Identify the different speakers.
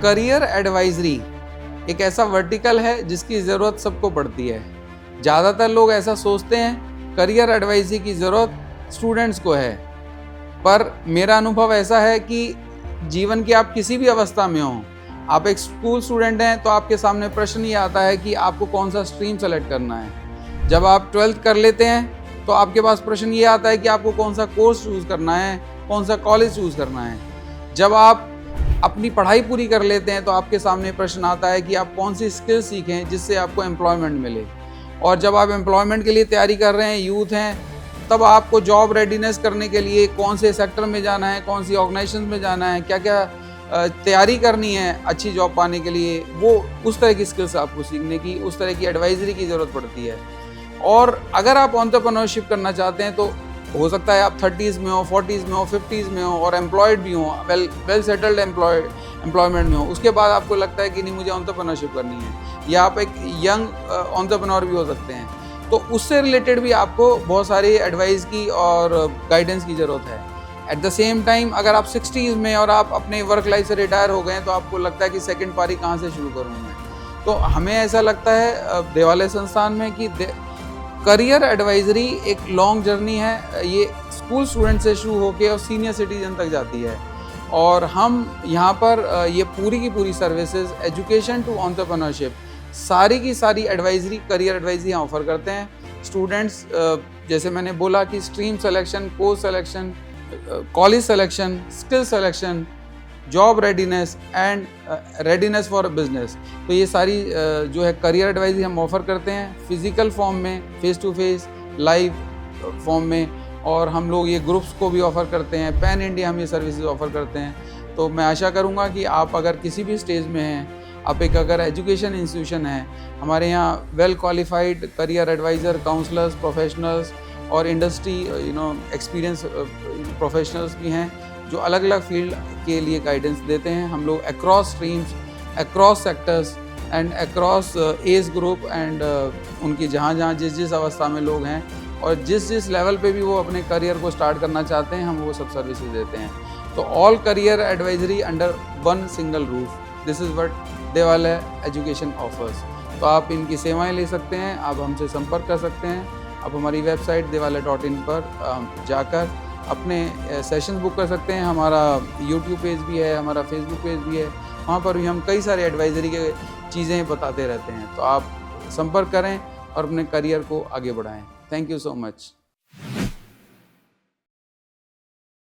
Speaker 1: Career advisory एक ऐसा vertical है जिसकी ज़रूरत सबको पड़ती है। ज़्यादातर लोग ऐसा सोचते हैं करियर एडवाइजरी की ज़रूरत स्टूडेंट्स को है, पर मेरा अनुभव ऐसा है कि जीवन की आप किसी भी अवस्था में हो, आप एक स्कूल स्टूडेंट हैं तो आपके सामने प्रश्न ये आता है कि आपको कौन सा स्ट्रीम सेलेक्ट करना है। जब आप 12th कर लेते हैं तो आपके पास प्रश्न ये आता है कि आपको कौन सा कोर्स चूज़ करना है, कौन सा कॉलेज चूज़ करना है। जब आप अपनी पढ़ाई पूरी कर लेते हैं तो आपके सामने प्रश्न आता है कि आप कौन सी स्किल सीखें जिससे आपको एम्प्लॉयमेंट मिले। और जब आप एम्प्लॉयमेंट के लिए तैयारी कर रहे हैं, यूथ हैं, तब आपको जॉब रेडीनेस करने के लिए कौन से सेक्टर में जाना है, कौन सी ऑर्गेनाइजेशन में जाना है, क्या क्या तैयारी करनी है अच्छी जॉब पाने के लिए, वो उस तरह की स्किल्स आपको सीखने की, उस तरह की एडवाइजरी की ज़रूरत पड़ती है। और अगर आप एंटरप्रेन्योरशिप करना चाहते हैं तो हो सकता है आप 30s में हो, 40s में हो, 50s में हो और एम्प्लॉयड भी हो, वेल सेटल्ड एम्प्लॉयमेंट में हो, उसके बाद आपको लगता है कि नहीं मुझे एंटरप्रेन्योरशिप करनी है, या आप एक यंग एंटरप्रेन्योर भी हो सकते हैं, तो उससे रिलेटेड भी आपको बहुत सारी एडवाइस की और गाइडेंस की ज़रूरत है। एट द सेम टाइम अगर आप 60s में और आप अपने वर्क लाइफ से रिटायर हो गए तो आपको लगता है कि सेकेंड पारी कहाँ से शुरू करूँ मैं, तो हमें ऐसा लगता है देवालय संस्थान में कि करियर एडवाइजरी एक लॉन्ग जर्नी है। ये स्कूल स्टूडेंट से शुरू होकर और सीनियर सिटीजन तक जाती है, और हम यहाँ पर ये पूरी की पूरी सर्विसेज एजुकेशन टू एंटरप्रेन्योरशिप सारी की सारी एडवाइजरी, करियर एडवाइजरी यहाँ ऑफर करते हैं। स्टूडेंट्स जैसे मैंने बोला कि stream selection, course selection, college selection, skill selection, job readiness and readiness for business, तो ये सारी जो है करियर एडवाइजरी हम ऑफ़र करते हैं फिज़िकल फॉर्म में, face to face live form में, और हम लोग ये ग्रुप्स को भी ऑफ़र करते हैं। पैन इंडिया हम ये सर्विसेज ऑफ़र करते हैं। तो मैं आशा करूँगा कि आप अगर किसी भी स्टेज में हैं, आप एक अगर एजुकेशन इंस्टीट्यूशन है, हमारे यहाँ well qualified career adviser, counsellors, professionals और इंडस्ट्री एक्सपीरियंस प्रोफेशनल्स भी हैं जो अलग अलग फील्ड के लिए गाइडेंस देते हैं। हम लोग across streams, across sectors and across age group and उनकी जहाँ जिस अवस्था में लोग हैं और जिस लेवल पे भी वो अपने करियर को स्टार्ट करना चाहते हैं, हम वो सब सर्विसेज देते हैं। तो all career advisory under one single roof, this is what देवालय एजुकेशन ऑफर्स। तो आप इनकी सेवाएं ले सकते हैं, आप हमसे संपर्क कर सकते हैं। आप हमारी वेबसाइट devalay.in पर जाकर अपने सेशन बुक कर सकते हैं। हमारा यूट्यूब पेज भी है, हमारा फेसबुक पेज भी है, वहाँ पर भी हम कई सारे एडवाइजरी के चीज़ें बताते रहते हैं। तो आप संपर्क करें और अपने करियर को आगे बढ़ाएं। Thank you so much.